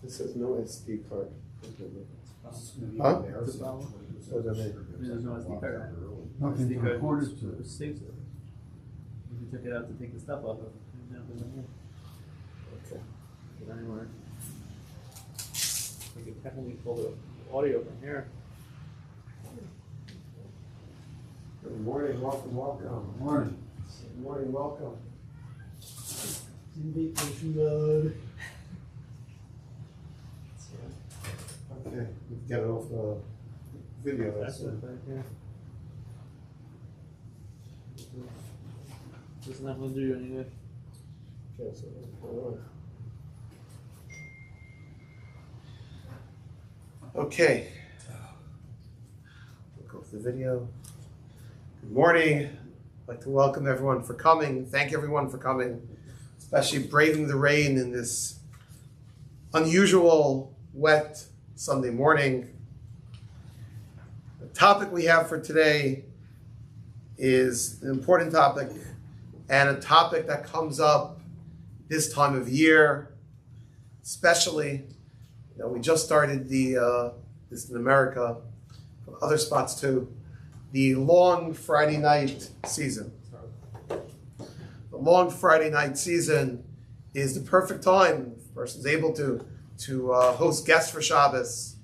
This says no SD card. Huh? What does that mean? There's no SD card. Nothing SD to card record just it to. saves it. You took it out to take the stuff off of it. There's nothing in here. Okay. Get anywhere. You could technically pull the audio from here. Good morning, welcome. Good morning. Good morning, welcome. Invitation mode. Okay, we can get it off the video. That's it right here. Doesn't have to do anything. Okay, so hold on. Okay. We'll go for the video. Good morning. I'd like to welcome everyone for coming. Thank everyone for coming, especially braving the rain in this unusual, wet Sunday morning. The topic we have for today is an important topic and a topic that comes up this time of year, especially, we just started this in America, but other spots too, the long Friday night season. The long Friday night season is the perfect time if a person's able to host guests for Shabbos.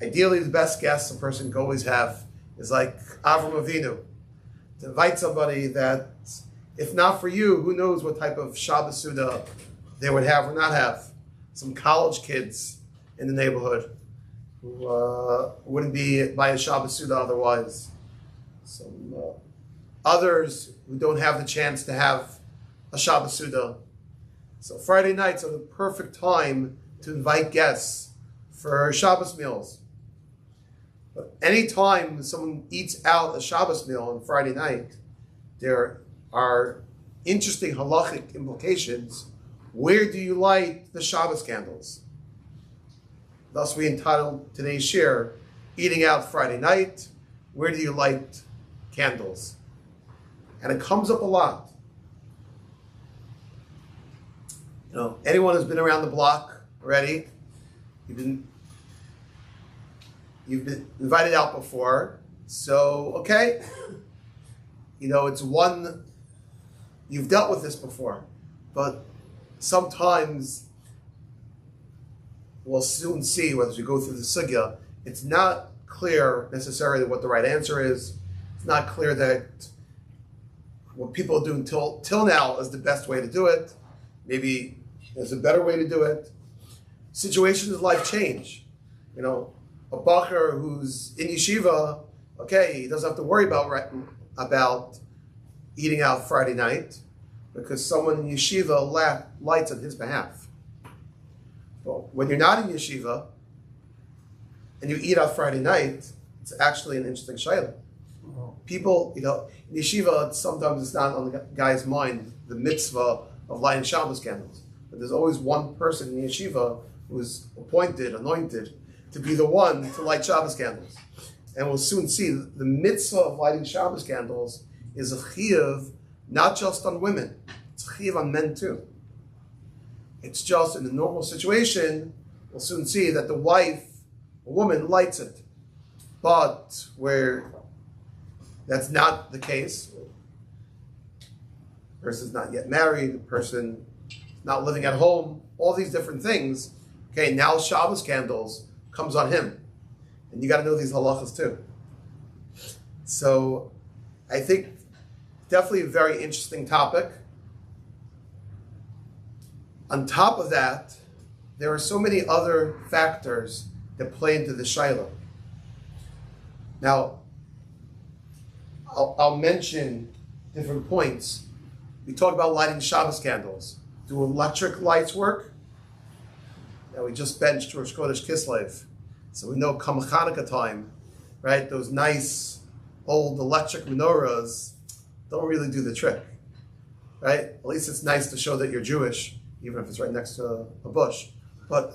Ideally, the best guests a person can always have is like Avram Avinu. To invite somebody that, if not for you, who knows what type of Shabbos Suda they would have or not have. Some college kids in the neighborhood who wouldn't be by a Shabbos Suda otherwise. Some others who don't have the chance to have a Shabbos Suda. So Friday nights are the perfect time to invite guests for Shabbos meals. But anytime someone eats out a Shabbos meal on Friday night, there are interesting halachic implications. Where do you light the Shabbos candles? Thus we entitled today's share, Eating Out Friday Night, Where Do You Light Candles? And it comes up a lot. Anyone who's been around the block already, you've been invited out before, so okay. It's one, you've dealt with this before, but sometimes we'll soon see, as we go through the sugya, it's not clear necessarily what the right answer is. It's not clear that what people are doing till now is the best way to do it. Maybe there's a better way to do it. Situations in life change. A bacher who's in yeshiva, okay, he doesn't have to worry about eating out Friday night because someone in yeshiva lights on his behalf. But when you're not in yeshiva and you eat out Friday night, it's actually an interesting shayla. People, in yeshiva, sometimes it's not on the guy's mind, the mitzvah of lighting Shabbos candles. But there's always one person in yeshiva who's appointed, anointed, to be the one to light Shabbos candles. And we'll soon see the mitzvah of lighting Shabbos candles is a chiyuv not just on women, it's a chiyuv on men too. It's just in a normal situation, we'll soon see that the wife, a woman, lights it. But where that's not the case, the person's not yet married, the person is not living at home, all these different things, okay, now Shabbos candles comes on him. And you got to know these halachas too. So I think definitely a very interesting topic. On top of that, there are so many other factors that play into the shayla. Now, I'll mention different points. We talk about lighting Shabbos candles. Do electric lights work? Now, we just benched Rosh Chodesh Kislev. So we know come Hanukkah time, right? Those nice old electric menorahs don't really do the trick, right? At least it's nice to show that you're Jewish, even if it's right next to a bush. But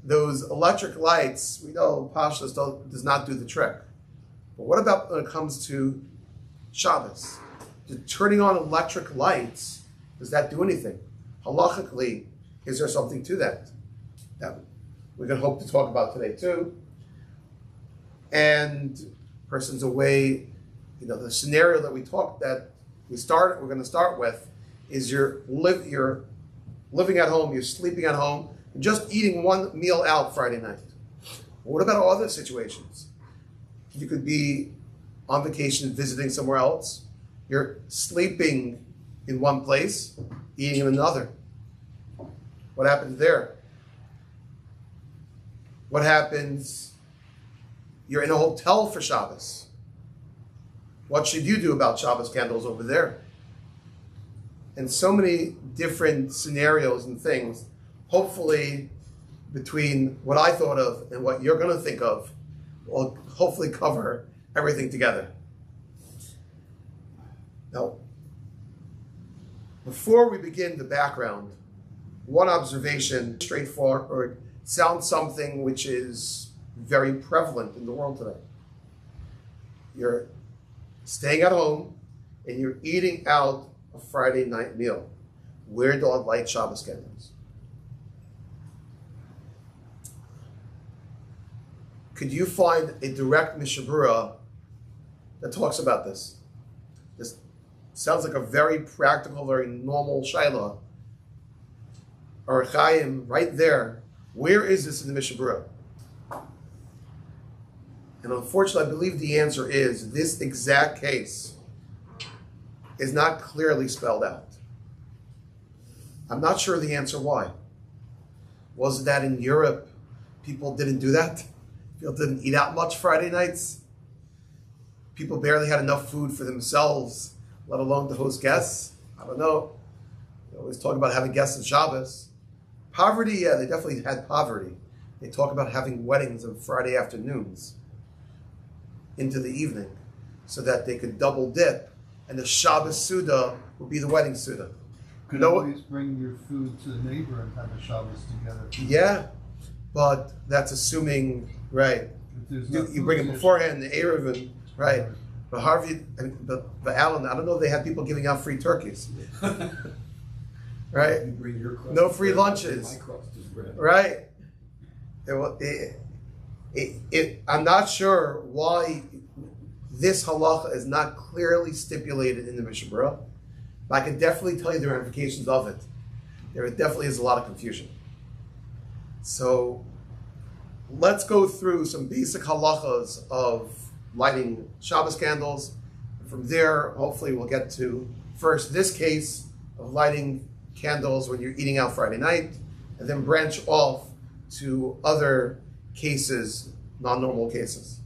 those electric lights, we know Pashas does not do the trick. But what about when it comes to Shabbos? Turning on electric lights, does that do anything? Halachically, Is there something to that? That we're going to hope to talk about today too. And person's away, the scenario that we're going to start with is you're living at home, you're sleeping at home, and just eating one meal out Friday night. What about other situations? You could be on vacation visiting somewhere else. You're sleeping in one place, eating in another. What happens there? What happens? You're in a hotel for Shabbos. What should you do about Shabbos candles over there? And so many different scenarios and things. Hopefully, between what I thought of and what you're going to think of, will hopefully cover everything together. Now, before we begin the background, one observation, straightforward, sounds something which is very prevalent in the world today. You're staying at home and you're eating out a Friday night meal. Where do I light Shabbos candles? Could you find a direct Mishabura that talks about this? This sounds like a very practical, very normal Shaila. Or Chaim, right there. Where is this in the Mishabura? And unfortunately, I believe the answer is this exact case is not clearly spelled out. I'm not sure the answer why. Was it that in Europe, people didn't do that? People didn't eat out much Friday nights? People barely had enough food for themselves, let alone to host guests? I don't know. They always talk about having guests on Shabbos. Poverty, yeah, they definitely had poverty. They talk about having weddings on Friday afternoons into the evening so that they could double dip and the Shabbos Suda would be the wedding Suda. Could always bring your food to the neighbor and have a Shabbos together. Yeah, but that's assuming, right, you bring it beforehand, the Erev, right. But Harvey, but Alan, I don't know if they had people giving out free turkeys. Right? No free lunches. Right? I'm not sure why this halacha is not clearly stipulated in the Mishabura, but I can definitely tell you the ramifications of it. There definitely is a lot of confusion. So let's go through some basic halachas of lighting Shabbos candles. From there, hopefully we'll get to first this case of lighting candles when you're eating out Friday night, and then branch off to other cases, non-normal cases.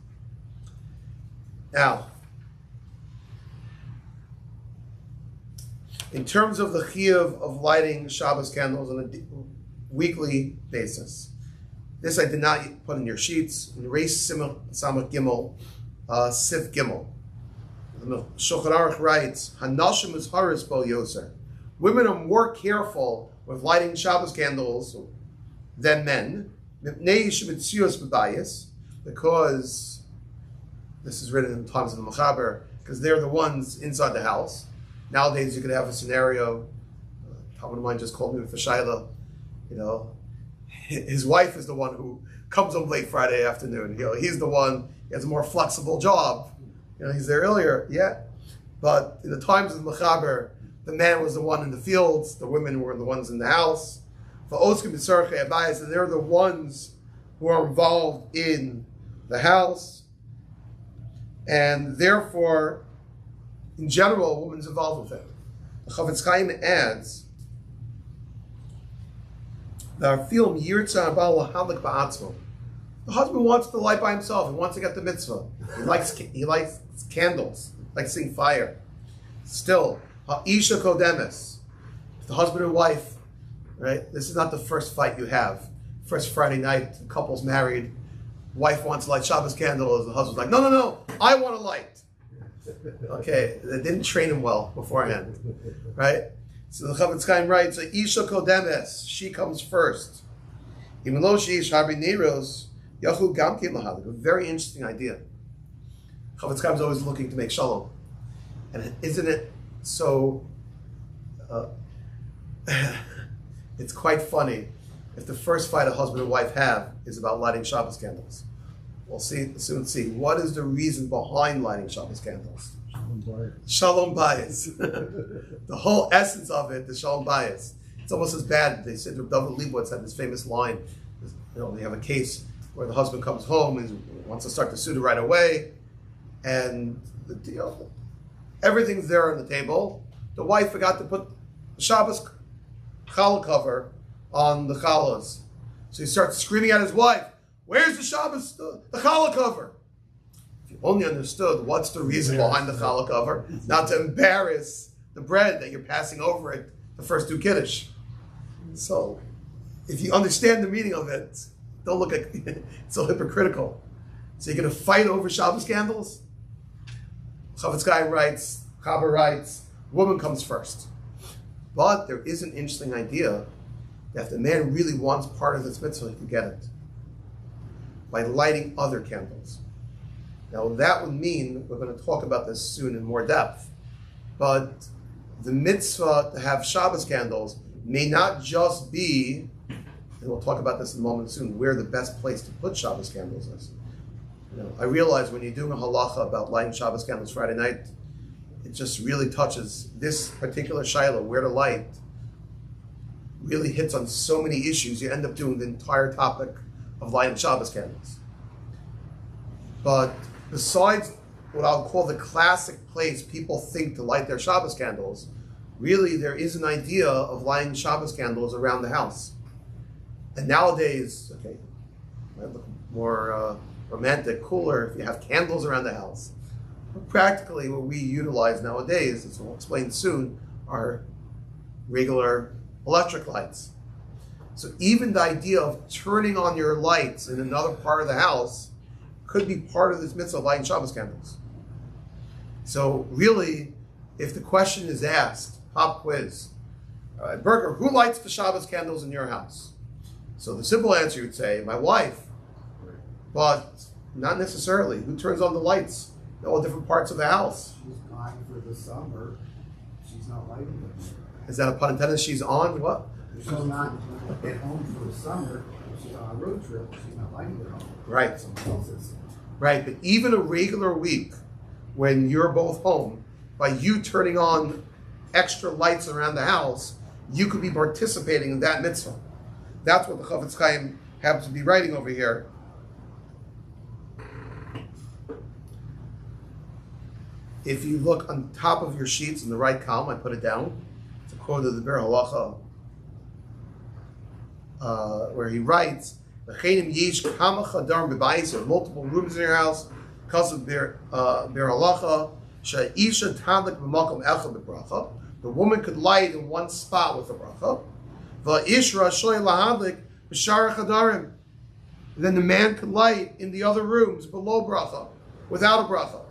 Now, in terms of the chiyuv of lighting Shabbos candles on a weekly basis, this I did not put in your sheets. In Reis Samach Gimel, Sif Gimel, the Shulchan Aruch writes, "Hanashim is haris bo yoser." Women are more careful with lighting Shabbos candles than men, because this is written in the times of the Mechaber, because they're the ones inside the house. Nowadays, you could have a scenario. A friend of mine just called me with a shaila. His wife is the one who comes home late Friday afternoon. He's the one. He has a more flexible job. He's there earlier. Yeah, but in the times of the Mechaber, the man was the one in the fields, the women were the ones in the house. And they're the ones who are involved in the house. And therefore, in general, a woman's involved with it. The Chavetz Chaim adds, the husband wants to light by himself. He wants to get the mitzvah. He likes candles, likes seeing fire. Still, Ha'isha kodemes. The husband and wife, right? This is not the first fight you have. First Friday night, the couple's married. Wife wants to light Shabbos candles. The husband's like, no, I want to light. Okay, they didn't train him well beforehand, right? So the Chavetz Chaim writes, Isha kodemes, she comes first. Even though she is harbi neiros, yachu gamkin lahadik. A very interesting idea. Chavetz Chaim is always looking to make shalom. And isn't it so, it's quite funny if the first fight a husband and wife have is about lighting Shabbos candles. We'll soon see what is the reason behind lighting Shabbos candles. Shalom bayis. The whole essence of it is shalom bayis. It's almost as bad. They said David Leibowitz had this famous line. They have a case where the husband comes home and wants to start the Suda right away, and everything's there on the table. The wife forgot to put the Shabbos challah cover on the challahs. So he starts screaming at his wife, "Where's the Shabbos, the challah cover?" If you only understood what's the reason behind the challah cover, not to embarrass the bread that you're passing over it the first two kiddush. So if you understand the meaning of it, don't look at it's so hypocritical. So you're going to fight over Shabbos candles? Chavetz Chaim writes, Chaber writes, woman comes first. But there is an interesting idea that if the man really wants part of this mitzvah, he can get it by lighting other candles. Now that would mean, we're going to talk about this soon in more depth, but the mitzvah to have Shabbos candles may not just be, and we'll talk about this in a moment soon, where the best place to put Shabbos candles is. I realize when you're doing a halacha about lighting Shabbos candles Friday night, it just really touches this particular shiloh, where to light, really hits on so many issues, you end up doing the entire topic of lighting Shabbos candles. But besides what I'll call the classic place people think to light their Shabbos candles, really there is an idea of lighting Shabbos candles around the house. And nowadays, okay, might look more romantic, cooler if you have candles around the house. But practically what we utilize nowadays, as we'll explain soon, are regular electric lights. So even the idea of turning on your lights in another part of the house could be part of this mitzvah of lighting Shabbos candles. So really, if the question is asked, pop quiz, Berger, who lights the Shabbos candles in your house? So the simple answer you'd say, my wife. But not necessarily. Who turns on the lights in all different parts of the house? She's gone for the summer. She's not lighting them. Is that a pun intended? She's on what? She's not at home for the summer. She's on a road trip. She's not lighting them. Right. Someone else is. Right, but even a regular week when you're both home, by you turning on extra lights around the house, you could be participating in that mitzvah. That's what the Chavetz Chaim happens to be writing over here. If you look on top of your sheets in the right column, I put it down. It's a quote of the Ber Halacha, where he writes, multiple rooms in your house, because of Ber Halacha, the woman could light in one spot with a bracha. Then the man could light in the other rooms below bracha, without a bracha.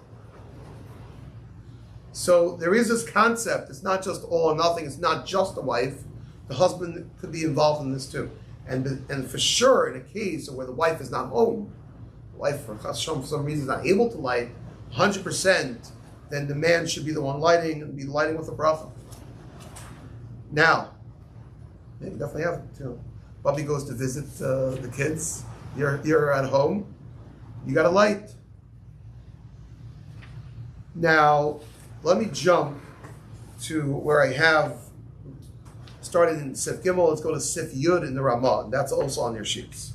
So there is this concept. It's not just all or nothing. It's not just the wife. The husband could be involved in this too. And for sure, in a case where the wife is not home, the wife for some reason is not able to light 100%, then the man should be the one lighting and be lighting with a bracha. Now, you definitely have it too. Bubby goes to visit the kids. You're at home. You got a light. Now, let me jump to where I have started in Sif Gimel. Let's go to Sif Yud in the Ramah. That's also on your sheets.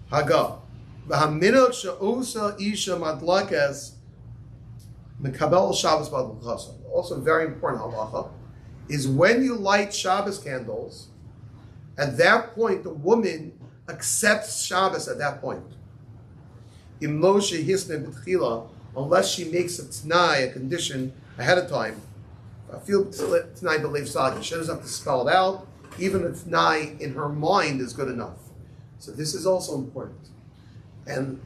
Haga. V'haminach she'osa isha madlakes mekabel Shabbos b'adlachasa. Also very important halacha is when you light Shabbos candles, at that point the woman accepts Shabbos at that point. Im lo shehisne b'tchila, unless she makes a t'nai, a condition, ahead of time. I feel t'nai b'leiv sagi. She doesn't have to spell it out. Even a t'nai in her mind is good enough. So this is also important and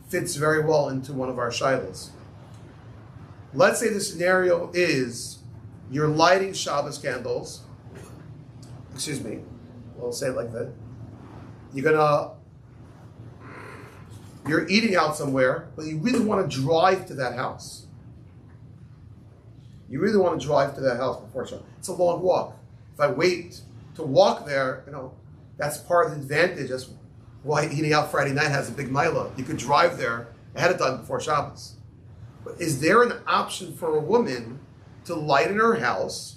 fits very well into one of our shilas. Let's say the scenario is you're lighting Shabbos candles. Excuse me. We'll say it like that. You're eating out somewhere, but you really want to drive to that house. You really want to drive to that house before Shabbos. It's a long walk. If I wait to walk there, that's part of the advantage. That's why eating out Friday night has a big mila. You could drive there ahead of time before Shabbos. But is there an option for a woman to light in her house?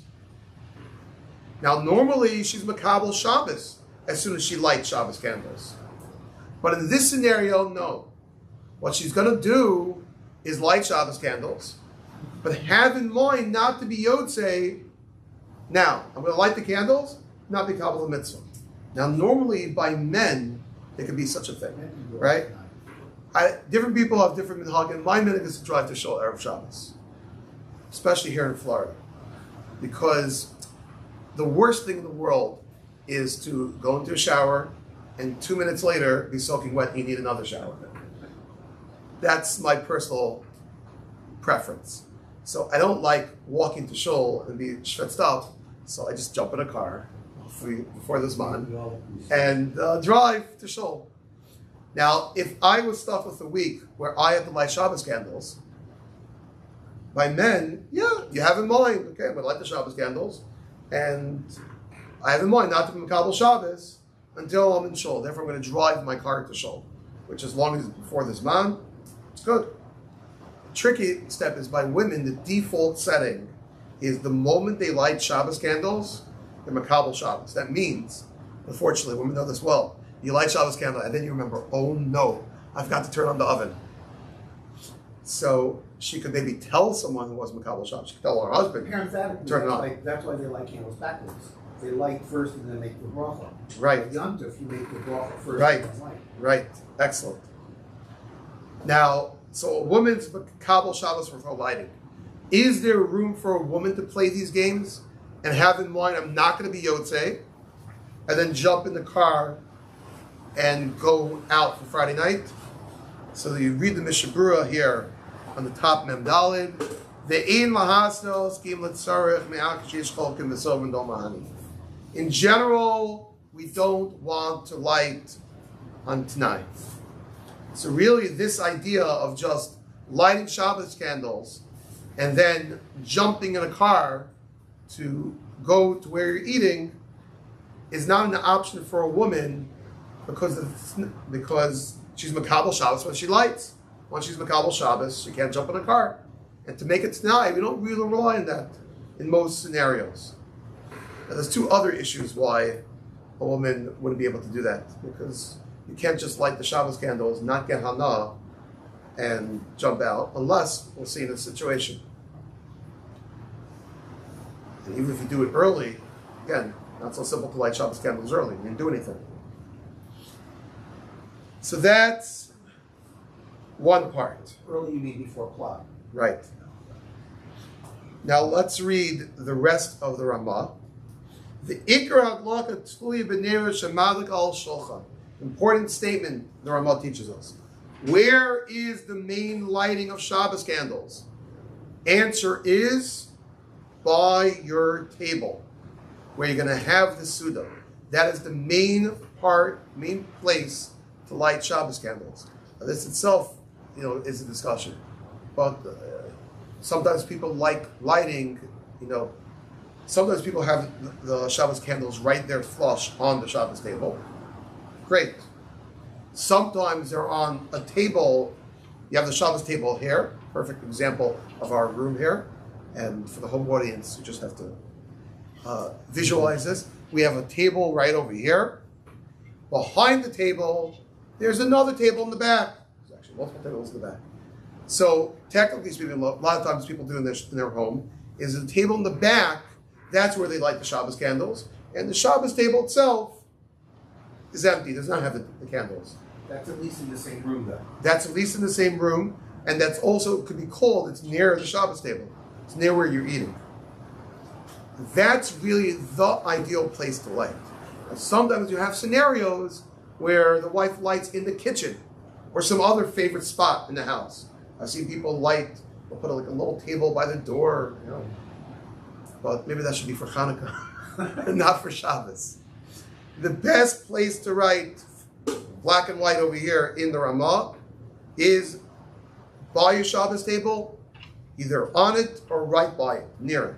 Now, normally she's makabel Shabbos as soon as she lights Shabbos candles. But in this scenario, no. What she's going to do is light Shabbos candles, but have in mind not to be Yotzei. Now, I'm going to light the candles, not be Kabbalah Mitzvah. Now, normally by men, there can be such a thing, right? Different people have different minhagim. My minhag is to drive to Shul Erev Shabbos, especially here in Florida, because the worst thing in the world is to go into a shower and 2 minutes later be soaking wet and you need another shower. That's my personal preference. So I don't like walking to Shul and be schwitzed up, so I just jump in a car before the Zman and drive to Shul. Now, if I was stuck with a week where I had to light Shabbos candles, by men, yeah, you have in mind, okay, I'm going to light the Shabbos candles, and I have in mind not to be Makabel Shabbos until I'm in Shul. Therefore, I'm going to drive my car to Shul, which as long as it's before the Zman, it's good. The tricky step is by women, the default setting is the moment they light Shabbos candles, they're Makabel Shabbos. That means, unfortunately, women know this well, you light Shabbos candle and then you remember, oh no, I've got to turn on the oven. So she could maybe tell someone who was Makabel Shabbos, she could tell her husband, turn it on. That's why they light candles backwards. They light first and then make the bracha. Right. Yom Tov, you make the bracha first Right. and then light. Right. Excellent. Now, so a woman's Makabel Shabbos for lighting. Is there room for a woman to play these games and have in mind, I'm not going to be Yotzei, and then jump in the car and go out for Friday night? So you read the Mishabura here on the top Mem Dalid. In general, we don't want to light on Tanai. So really this idea of just lighting Shabbos candles and then jumping in a car to go to where you're eating is not an option for a woman because she's Makabel Shabbos when she lights. Once she's Makabel Shabbos, she can't jump in a car. And to make it Tanai, we don't really rely on that in most scenarios. Now, there's two other issues why a woman wouldn't be able to do that. Because you can't just light the Shabbos candles, not get Hana, and jump out, unless we'll see in a situation. And even if you do it early, again, not so simple to light Shabbos candles early. You didn't do anything. So that's one part. Early you mean before plot. Right. Now let's read the rest of the Ramah. The Ikra Adlaka Tfuli B'Nera Shemadik Al Shulchan. Important statement the Ramah teaches us. Where is the main lighting of Shabbos candles? Answer is by your table, where you're going to have the Suda. That is the main place to light Shabbos candles. Now, this itself, is a discussion. But sometimes people like lighting, sometimes people have the Shabbos candles right there flush on the Shabbos table. Great. Sometimes they're on a table. You have the Shabbos table here, perfect example of our room here. And for the home audience, you just have to visualize this. We have a table right over here. Behind the table, there's another table in the back. There's actually multiple tables in the back. So technically speaking, a lot of times people do in their home is a table in the back. That's where they light the Shabbos candles. And the Shabbos table itself is empty, does not have the candles. That's at least in the same room, though. That's at least in the same room, and that's also could be called, it's near the Shabbos table. It's near where you're eating. That's really the ideal place to light. Now, sometimes you have scenarios where the wife lights in the kitchen or some other favorite spot in the house. I've seen people light, they'll put a little table by the door, but maybe that should be for Hanukkah, not for Shabbos. The best place to write, black and white over here in the Ramah, is by your Shabbos table, either on it or right by it, near it.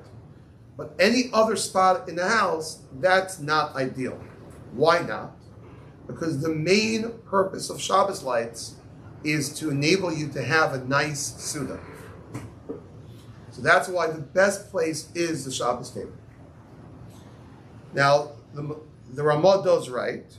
But any other spot in the house, that's not ideal. Why not? Because the main purpose of Shabbos lights is to enable you to have a nice Suda. So that's why the best place is the Shabbos table. Now, the Ramah does right.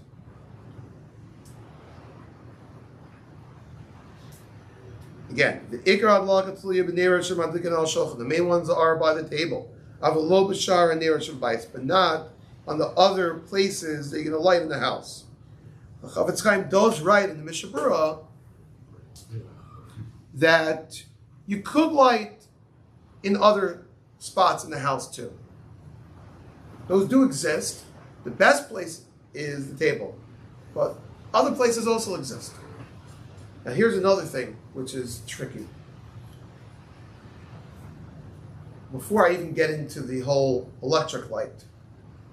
Again, the Ikar Adlaka Tliya B'Neir Shem Adlikan Al Shulchan. The main ones are by the table. Avalo B'Shar and Neir Shem Bais, but not on the other places that you're going to light in the house. The Chavetz Chaim does write in the Mishnah Berurah that you could light in other spots in the house too. Those do exist. The best place is the table, but other places also exist. Now here's another thing which is tricky. Before I even get into the whole electric light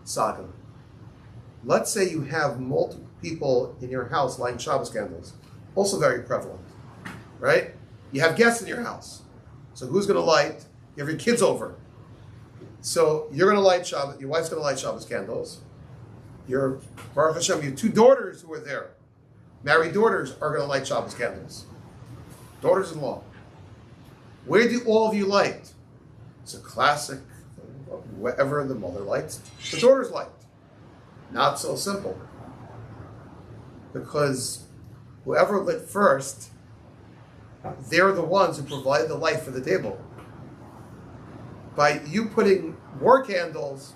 saga, let's say you have multiple people in your house lighting Shabbos candles. Also very prevalent, right? You have guests in your house. So who's going to light? You have your kids over. So you're going to light Shabbos, your wife's going to light Shabbos candles. Your Baruch Hashem, your two daughters who are there, married daughters, are going to light Shabbos candles. Daughters-in-law. Where do all of you light? It's a classic, wherever the mother lights, the daughters light. Not so simple. Because whoever lit first, they're the ones who provided the light for the table. By you putting more candles,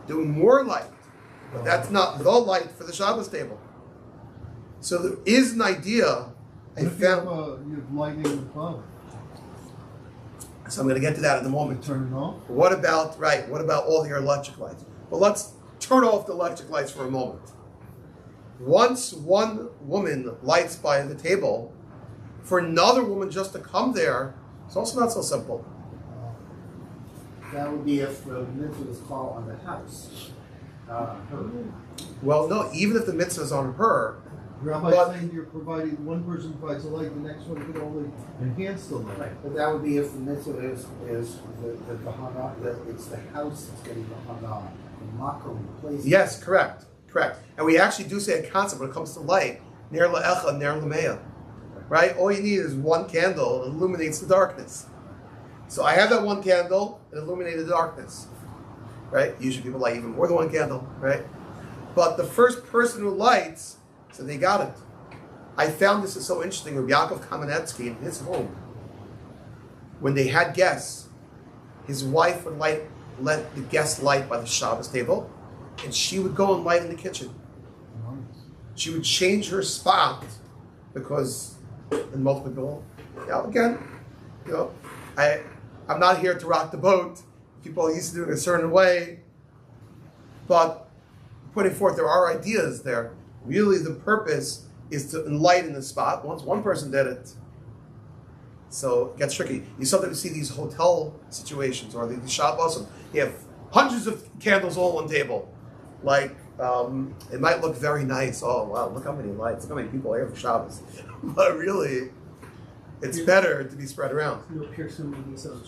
doing more light, but that's not the light for the Shabbos table. So there is an idea. What if you have lighting above? So I'm going to get to that in a moment. Turn it off? What about all your electric lights? Well, let's turn off the electric lights for a moment. Once one woman lights by the table, for another woman just to come there, it's also not so simple. That would be if the mitzvah is called on the house. Her. Well, no, even if the mitzvah is on her, Rabbi's saying you're providing, one person provides a light, the next one can only enhance the light. Right. But that would be if the mitzvah is the hana, that it's the house that's getting the hana, the makom, the place. yes, correct. And we actually do say a concept when it comes to light, ner la'echa, ner l'meya, right? All you need is one candle, it illuminates the darkness. So I have that one candle, it illuminated the darkness, right? Usually people light even more than one candle, right? But the first person who lights, so they got it. I found this is so interesting with Yaakov Kamenetsky in his home. When they had guests, his wife would let the guests light by the Shabbos table, and she would go and light in the kitchen. She would change her spot because, and multiple people, again, I'm not here to rock the boat. People are used to doing it a certain way, but putting forth there are ideas there. Really, the purpose is to enlighten the spot. Once one person did it, so it gets tricky. You sometimes see these hotel situations or the Shabbos. You have hundreds of candles all on one table. Like, it might look very nice. Oh, wow, look how many lights. Look how many people are here for Shabbos. But really, it's better to be spread around.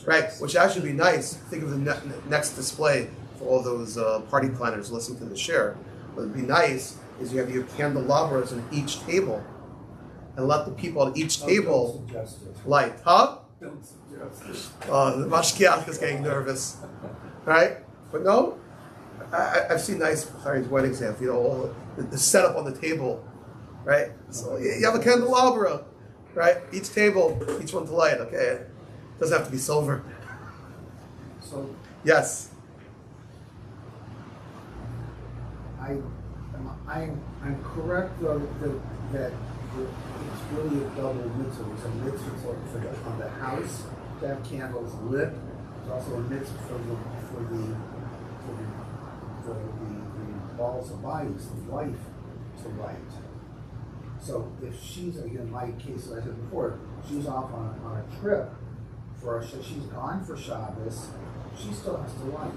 Right, which actually be nice. Think of the next display for all those party planners listening to the share. What would be nice is you have your candelabras on each table and let the people at each table light. Huh? Don't suggest it. The mashkiach is getting nervous. Right? But no, I've seen nice Chinese weddings have, all the setup on the table. Right? So you have a candelabra. Right? Each table, each one to light. Okay? It doesn't have to be silver. So Yes. I'm correct though that it's really a double mitzvah. It's a mitzvah on the house to have candles lit. It's also a mitzvah for the balls of ice, the wife, to light. So if she's, again, my case, as I said before, she's off on a trip she's gone for Shabbos, she still has to light.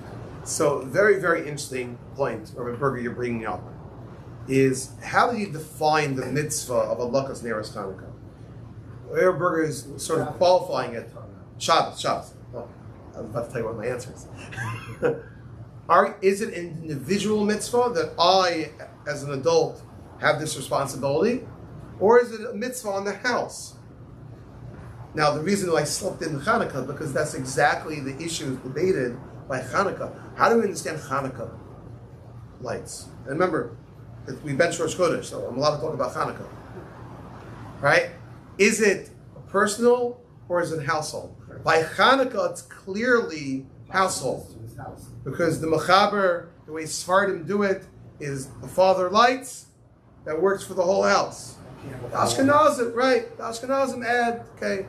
So very, very interesting point, Rabbi Berger, you're bringing up, is how do you define the mitzvah of a Lakas Neros Hanukkah? Rabbi Berger is sort of qualifying it. Shabbos. Oh. I was about to tell you what my answer is. Is it an individual mitzvah that I, as an adult, have this responsibility? Or is it a mitzvah on the house? Now, the reason I slipped in Hanukkah, because that's exactly the issue debated by Hanukkah. How do we understand Hanukkah lights? And remember, we bench Rosh Chodesh, so I'm allowed to talk about Hanukkah. Right? Is it personal or is it household? By Hanukkah, it's clearly household. Because the Mechaber, the way Sfardim do it, is the father lights, that works for the whole house. The Ashkenazim, right? The Ashkenazim add, okay,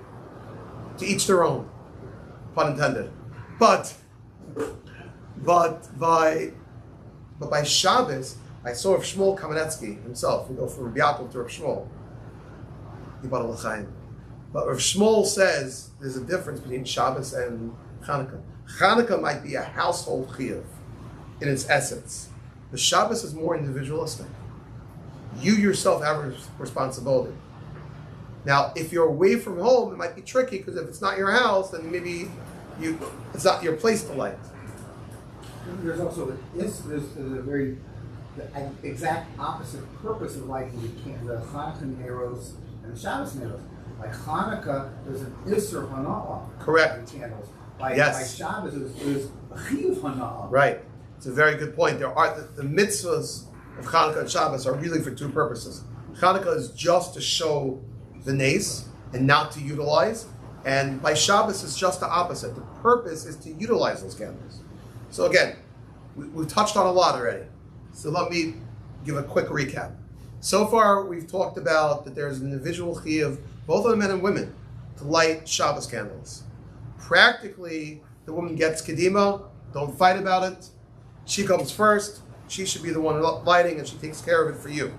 to each their own, pun intended. But by Shabbos, I saw Rav Shmuel Kamenetsky himself. We go from Rav Yaakov to Rav Shmuel. Yibad L'chaim. But Rav Shmuel says there's a difference between Shabbos and Hanukkah. Hanukkah might be a household chiyuv in its essence. The Shabbos is more individualistic. You yourself have a responsibility. Now, if you're away from home, it might be tricky because if it's not your house, then maybe it's not your place to light. There's also there's a very the exact opposite purpose of lighting the Hanukkah arrows and the Shabbos arrows. By Hanukkah, there's an Isser Hana'ah. Correct. Candles. By Shabbos, there's a Chiyuv Hana'ah. Right. It's a very good point. There are the mitzvahs of Hanukkah and Shabbos are really for two purposes. Hanukkah is just to show the nace and not to utilize. And by Shabbos, it's just the opposite. The purpose is to utilize those candles. So again, we've touched on a lot already. So let me give a quick recap. So far, we've talked about that there's an individual chiyuv, both of the men and women, to light Shabbos candles. Practically, the woman gets kedima, don't fight about it. She comes first, she should be the one lighting and she takes care of it for you.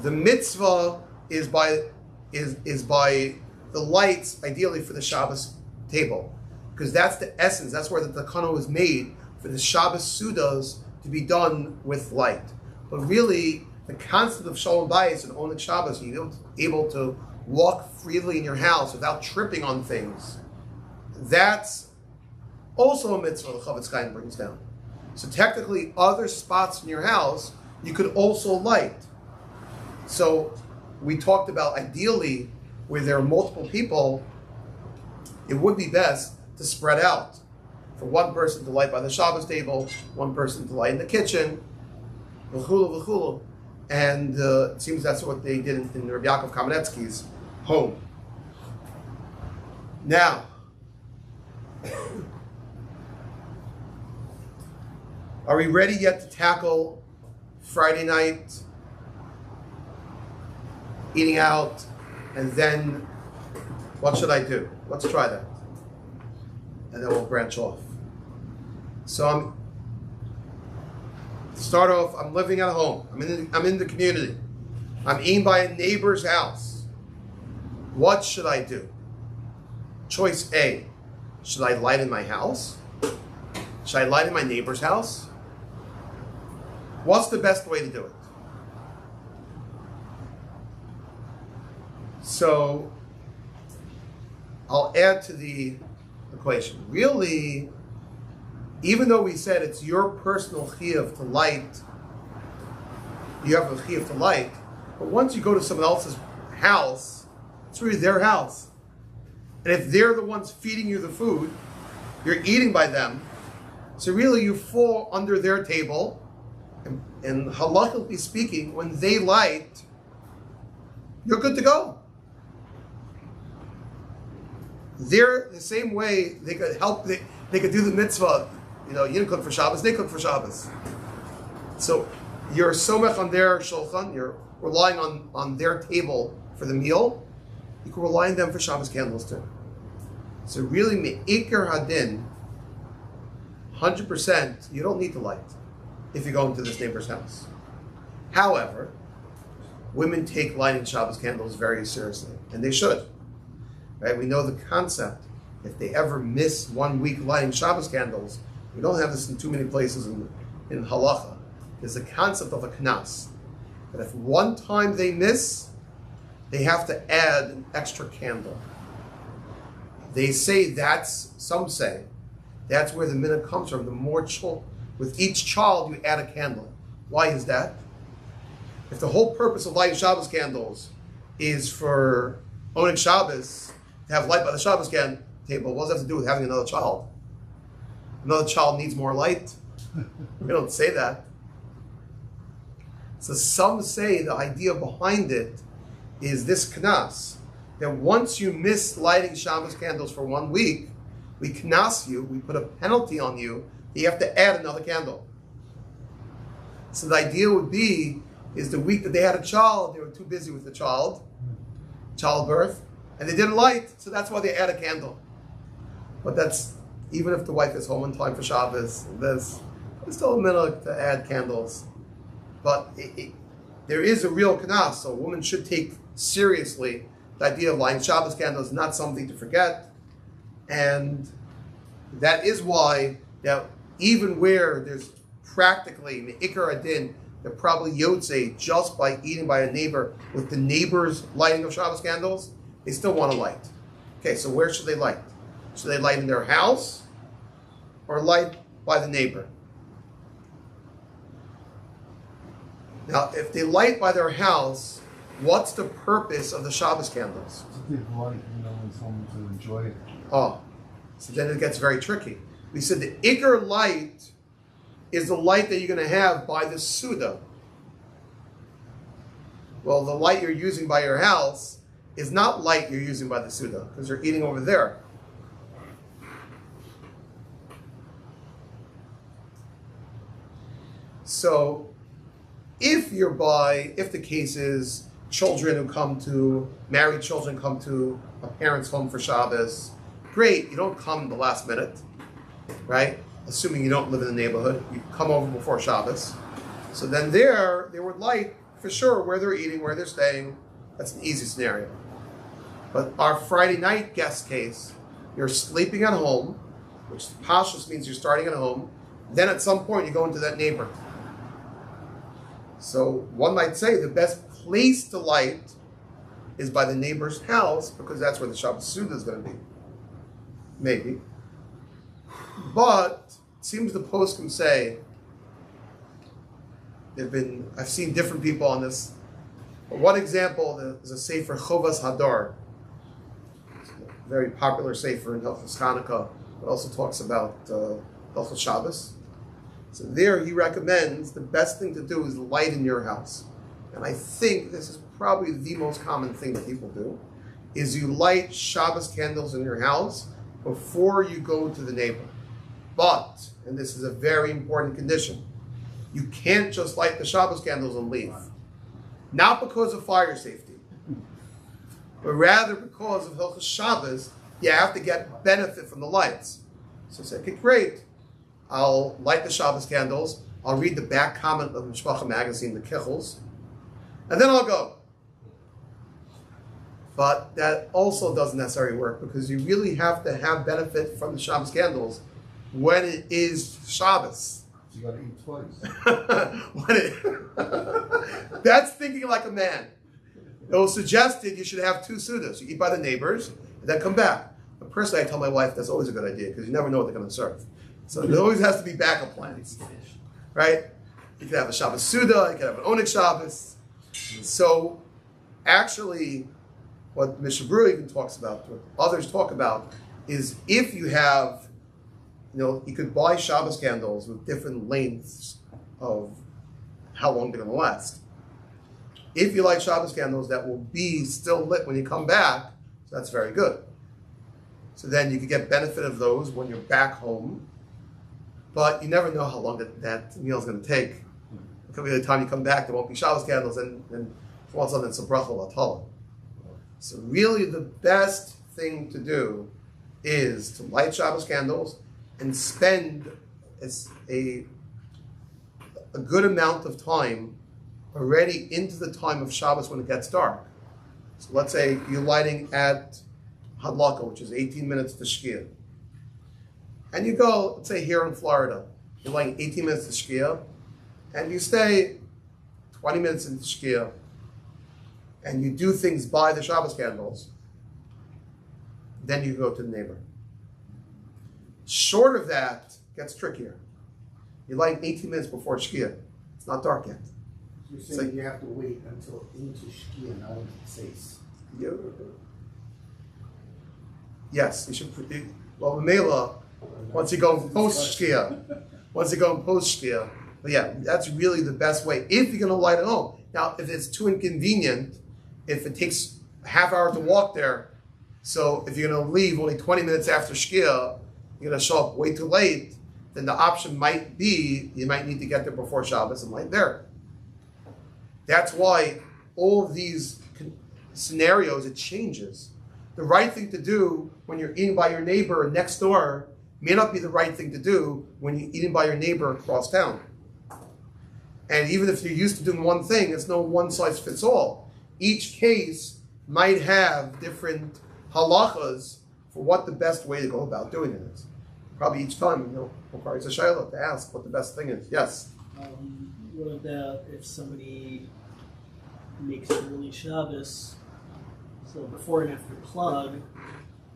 The mitzvah is by the lights, ideally for the Shabbos table. Because that's the essence, that's where the takana was made, for the Shabbos Sudas to be done with light. But really, the concept of Shalom Bayis and Oneg Shabbos, you're able to walk freely in your house without tripping on things, that's also a mitzvah the Chavetz Chaim brings down. So technically, other spots in your house, you could also light. So we talked about ideally, where there are multiple people, it would be best to spread out. For one person to light by the Shabbos table, one person to light in the kitchen, v'chulu v'chulu. And it seems that's what they did in Rabbi Yaakov Kamenetsky's home. Now, are we ready yet to tackle Friday night, eating out, and then what should I do? Let's try that. And then we'll branch off. So I'm living at home. I'm in the community. I'm eating by a neighbor's house. What should I do? Choice A. Should I light in my house? Should I light in my neighbor's house? What's the best way to do it? So I'll add to the equation. Really, even though we said it's your personal chiyuv to light, you have a chiyuv to light, but once you go to someone else's house, it's really their house. And if they're the ones feeding you the food, you're eating by them, so really you fall under their table, and halakhically speaking, when they light, you're good to go. They're the same way they could help, they could do the mitzvah. You know, you didn't cook for Shabbos, they cook for Shabbos. So you're somech on their shulchan, you're relying on their table for the meal. You can rely on them for Shabbos candles too. So really, me'ikar hadin, 100%, you don't need to light if you go into this neighbor's house. However, women take lighting Shabbos candles very seriously, and they should. Right? We know the concept. If they ever miss 1 week lighting Shabbos candles, we don't have this in too many places in halacha. There's the concept of a knas. That if one time they miss, they have to add an extra candle. They say some say, that's where the minhag comes from. The more with each child you add a candle. Why is that? If the whole purpose of lighting Shabbos candles is for owning Shabbos, to have light by the Shabbos table, what does that have to do with having another child? Another child needs more light? We don't say that. So some say the idea behind it is this knas, that once you miss lighting Shabbos candles for 1 week, we knas you, we put a penalty on you, that you have to add another candle. So the idea would be, is the week that they had a child, they were too busy with the childbirth, and they didn't light, so that's why they add a candle. But that's, even if the wife is home in time for Shabbos, there's still a minute to add candles. But there is a real knas, so a woman should take seriously the idea of lighting Shabbos candles, not something to forget. And that is why that even where there's practically Me'ikar Adin, they're probably Yotze just by eating by a neighbor with the neighbor's lighting of Shabbos candles, they still want to light. Okay, so where should they light? Should they light in their house or light by the neighbor? Now, if they light by their house, what's the purpose of the Shabbos candles? To give light, and someone to enjoy it. Oh, so then it gets very tricky. We said the Iker light is the light that you're going to have by the Suda. Well, the light you're using by your house is not light you're using by the Suda, because you're eating over there. So, if the case is married children come to a parent's home for Shabbos, great, you don't come the last minute, right? Assuming you don't live in the neighborhood, you come over before Shabbos. So then they would light for sure where they're eating, where they're staying. That's an easy scenario. But our Friday night guest case, you're sleeping at home, which pashtus means you're starting at home. Then at some point you go into that neighbor. So one might say the best place to light is by the neighbor's house, because that's where the Shabbos Suda is going to be. Maybe. But it seems the poskim say, I've seen different people on this. But one example is a sefer Chovas Hadar. It's a very popular sefer in Hilchos Chanukah. It also talks about Hilchos Shabbos. So there he recommends the best thing to do is light in your house. And I think this is probably the most common thing that people do, is you light Shabbos candles in your house before you go to the neighbor. But, and this is a very important condition, you can't just light the Shabbos candles and leave. Not because of fire safety, but rather because of Hilchos Shabbos, you have to get benefit from the lights. So say, okay, great. I'll light the Shabbos candles. I'll read the back comment of the Mishpacha magazine, the Kichels, and then I'll go. But that also doesn't necessarily work, because you really have to have benefit from the Shabbos candles when it is Shabbos. You got to eat twice. That's thinking like a man. It was suggested you should have 2 sudas. You eat by the neighbors and then come back. But personally, I tell my wife that's always a good idea, because you never know what they're going to serve. So there always has to be backup plans, right? You can have a Shabbos Suda, you can have an Oneg Shabbos. So actually, what Mishnah Berurah even talks about, what others talk about, is if you have, you could buy Shabbos candles with different lengths of how long they're going to last. If you light Shabbos candles that will be still lit when you come back, so that's very good. So then you could get benefit of those when you're back home. But you never know how long that meal is going to take. It could be the time you come back, there won't be Shabbos candles, and all of a sudden it's a bracha l'atala. So really the best thing to do is to light Shabbos candles and spend a good amount of time already into the time of Shabbos when it gets dark. So let's say you're lighting at Hadlaka, which is 18 minutes to Shkia. And you go, let's say here in Florida, you're lighting 18 minutes to Shkia, and you stay 20 minutes into Shkia, and you do things by the Shabbos candles. then you go to the neighbor. Short of that, gets trickier. You're lighting 18 minutes before Shkia. It's not dark yet. You're saying you have to wait until into Shkia, not into Tzeis. Yes, you should. Well, Mamela, once you go post Shkia, but yeah, that's really the best way if you're going to light at home. Now, if it's too inconvenient, if it takes a half hour to walk there, so if you're going to leave only 20 minutes after Shkia, you're going to show up way too late, then the option might be you might need to get there before Shabbos and light there. That's why all of these scenarios, it changes. The right thing to do when you're eating by your neighbor next door may not be the right thing to do when you're eating by your neighbor across town. And even if you're used to doing one thing, it's no one size fits all. Each case might have different halachas for what the best way to go about doing it is. Probably each time, requires a shayla to ask what the best thing is. Yes? What about if somebody makes early Shabbos, so before and after plug,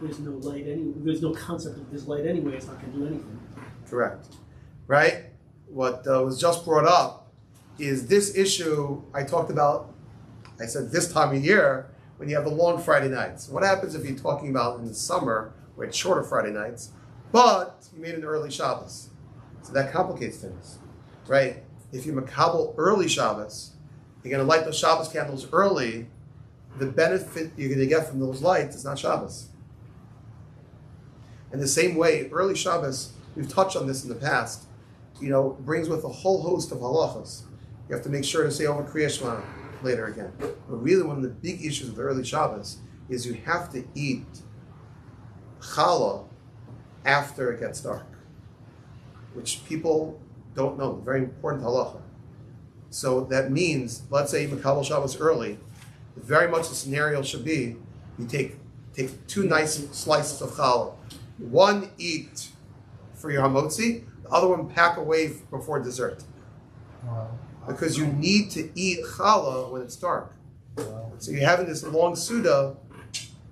there's no light there's no concept of this light anyway, it's not going to do anything. Correct. Right? What was just brought up is this issue I talked about, I said this time of year, when you have the long Friday nights. What happens if you're talking about in the summer, where it's shorter Friday nights, but you made an early Shabbos? So that complicates things, right? If you makabel early Shabbos, you're going to light those Shabbos candles early, the benefit you're going to get from those lights is not Shabbos. In the same way, early Shabbos, we've touched on this in the past, brings with a whole host of halachas. You have to make sure to say over Kriya Shema later again. But really one of the big issues of early Shabbos is you have to eat challah after it gets dark, which people don't know. Very important halacha. So that means, let's say you makabel Shabbos early, very much the scenario should be, you take two nice slices of challah. One eat for your hamotzi, the other one pack away before dessert. Wow. Because you need to eat challah when it's dark. Wow. So you're having this long Suda.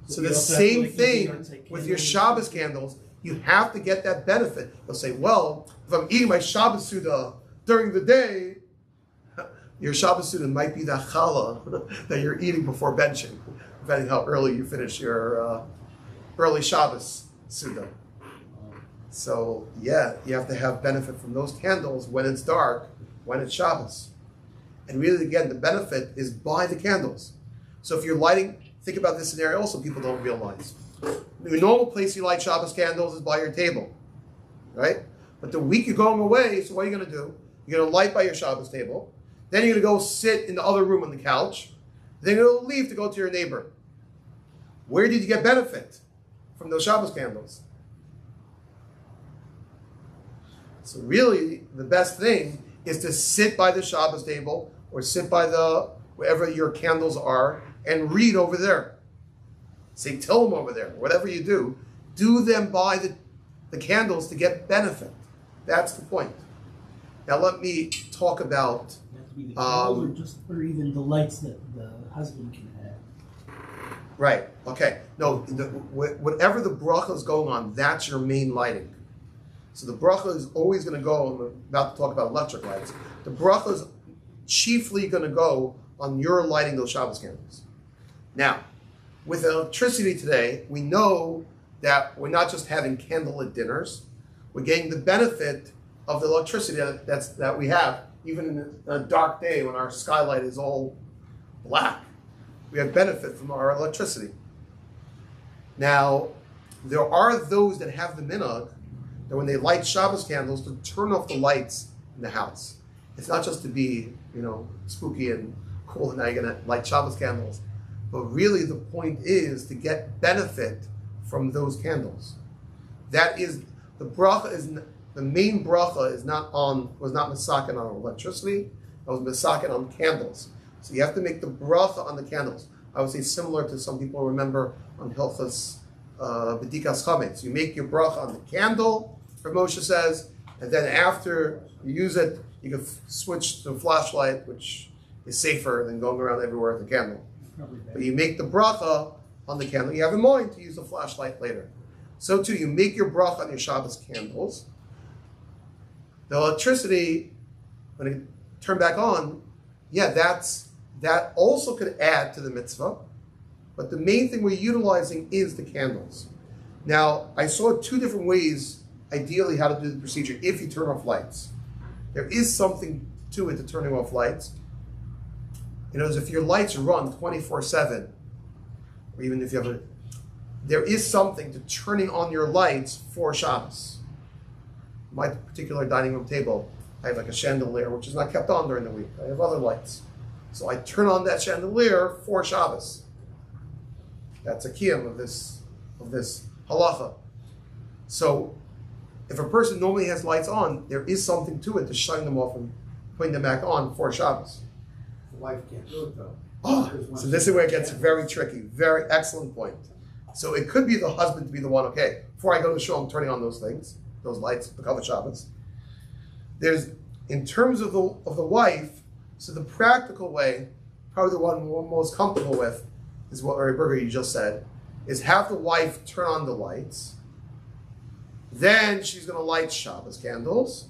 So the same thing with your Shabbos candles, you have to get that benefit. They'll say, well, if I'm eating my Shabbos Suda during the day, your Shabbos Suda might be the challah that you're eating before benching, depending how early you finish your early Shabbos Suda. So yeah, you have to have benefit from those candles when it's dark, when it's Shabbos. And really, again, the benefit is by the candles. So if you're lighting, think about this scenario also, people don't realize. The normal place you light Shabbos candles is by your table, right? But the week you're going away, so what are you going to do? You're going to light by your Shabbos table. Then you're going to go sit in the other room on the couch. Then you're going to leave to go to your neighbor. Where did you get benefit from those Shabbos candles? So really, the best thing is to sit by the Shabbos table or sit by wherever your candles are and read over there. Say Tillim over there. Whatever you do them by the candles to get benefit. That's the point. Now let me talk about The candles or even the lights that the husband can have. right. Okay. No, whatever the bracha is going on, that's your main lighting. So the bracha is always going to go. I'm about to talk about electric lights. The bracha is chiefly going to go on your lighting those Shabbos candles. Now, with electricity today, we know that we're not just having candlelit dinners. We're getting the benefit of the electricity that we have, even in a dark day when our skylight is all black. We have benefit from our electricity. Now, there are those that have the minhag that when they light Shabbos candles, to turn off the lights in the house. It's not just to be, spooky and cool, and now you're going to light Shabbos candles. But really the point is to get benefit from those candles. That is, the main bracha was not masakin on electricity, it was masakin on candles. So you have to make the bracha on the candles. I would say similar to some people remember on Hilchas B'dikas Chametz. You make your bracha on the candle, Rav Moshe says, and then after you use it, you can switch to a flashlight, which is safer than going around everywhere with a candle. But you make the bracha on the candle, you have in mind to use a flashlight later. So too, you make your bracha on your Shabbos candles. The electricity, when it turned back on, that also could add to the mitzvah. But the main thing we're utilizing is the candles. Now, I saw two different ways, ideally, how to do the procedure if you turn off lights. There is something to it to turning off lights. If your lights run 24/7, or even if you have there is something to turning on your lights for Shabbos. My particular dining room table, I have like a chandelier, which is not kept on during the week. I have other lights. So I turn on that chandelier for Shabbos. That's a kiyum of this halacha. So if a person normally has lights on, there is something to it to shutting them off and putting them back on for Shabbos. The wife can't do it though. So this is where it gets very tricky. Very excellent point. So it could be the husband to be the one, okay, before I go to the show, I'm turning on those things, those lights, the cover Shabbos. There's, in terms of the wife, so the practical way, probably the one we're most comfortable with, is what Larry Berger you just said, is have the wife turn on the lights. Then she's going to light Shabbos candles.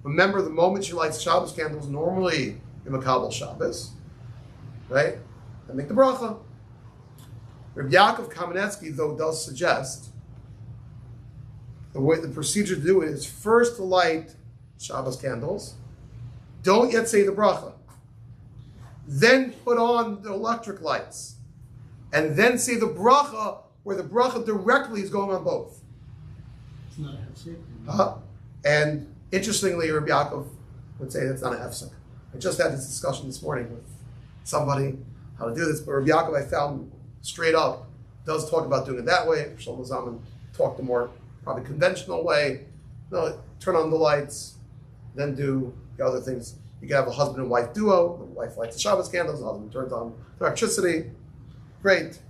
Remember, the moment she lights Shabbos candles, normally in Makabel Shabbos, right? And make the bracha. Rabbi Yaakov Kamenetsky, though, does suggest the procedure to do it is first to light Shabbos candles. Don't yet say the bracha. Then put on the electric lights. And then say the bracha, where the bracha directly is going on both. It's not a hefsek. And interestingly, Rabbi Yaakov would say that's not a hefsek. I just had this discussion this morning with somebody how to do this, but Rabbi Yaakov, I found straight up, does talk about doing it that way. Shlomo Zalman talked the more probably conventional way. No, turn on the lights, then do the other things. You can have a husband and wife duo. The wife lights the Shabbos candles, the husband turns on the electricity. Great.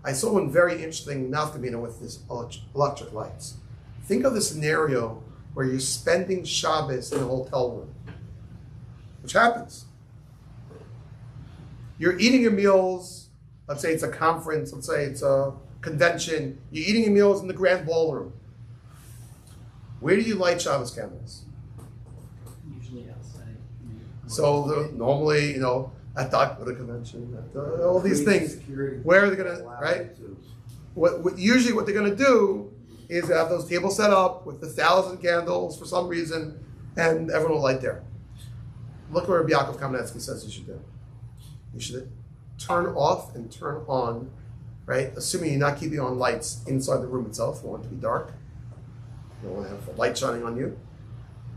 I saw one very interesting nafkamina with this electric lights. Think of the scenario where you're spending Shabbos in a hotel room, which happens. You're eating your meals. Let's say it's a conference. Let's say it's a convention. You're eating your meals in the grand ballroom. Where do you light Shabbos candles? Usually outside. So normally, at the convention, at all these things. Where are they going to, right? Usually what they're going to do is have those tables set up with 1,000 candles for some reason, and everyone will light there. Look what Rabbi Yaakov Kamenetsky says you should do. You should turn off and turn on, right? Assuming you're not keeping on lights inside the room itself. You want it to be dark. You don't want to have a light shining on you.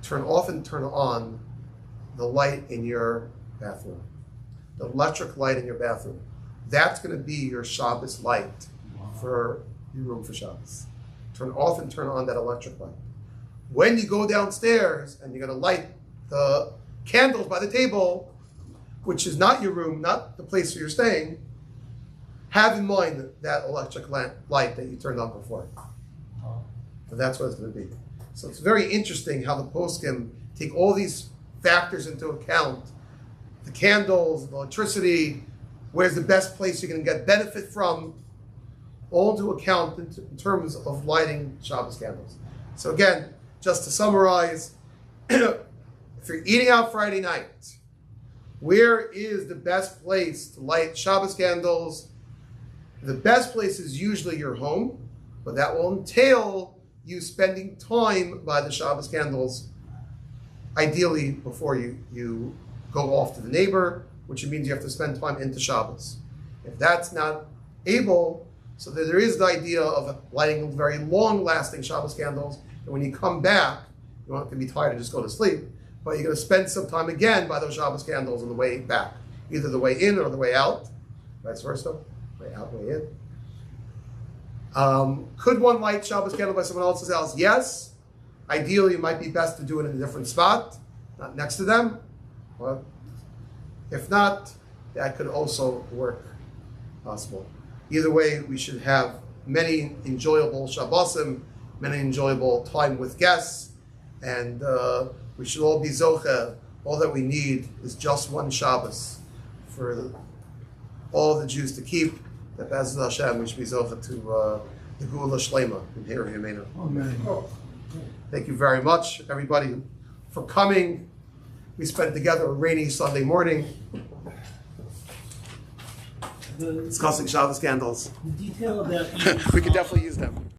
Turn off and turn on the light in your bathroom. The electric light in your bathroom. That's going to be your Shabbos light for your room for Shabbos. Turn off and turn on that electric light. When you go downstairs and you're going to light the candles by the table, which is not your room, not the place where you're staying, have in mind that electric light that you turned on before. So that's what it's going to be. So it's very interesting how the poskim take all these factors into account. The candles, the electricity, where's the best place you're going to get benefit from, all into account in terms of lighting Shabbos candles. So again, just to summarize, if you're eating out Friday night, where is the best place to light Shabbos candles? The best place is usually your home, but that will entail you spending time by the Shabbos candles, ideally before you go off to the neighbor, which means you have to spend time into Shabbos. If that's not able, so there is the idea of lighting very long-lasting Shabbos candles, and when you come back, you don't have to be tired and just go to sleep, but you're going to spend some time again by those Shabbos candles on the way back, either the way in or the way out, vice versa, way out, way in. Could one light Shabbos candle by someone else's house? Yes. Ideally, it might be best to do it in a different spot, not next to them. But if not, that could also work possible. Either way, we should have many enjoyable Shabbosim, many enjoyable time with guests, and we should all be zocheh. All that we need is just one Shabbos for all the Jews to keep that Be'ezus Hashem, we should be zocha to the Gula Shlema in here in Yemena. Amen. Thank you very much, everybody, for coming. We spent together a rainy Sunday morning The discussing Shabbos candles. detail about each We could definitely use them.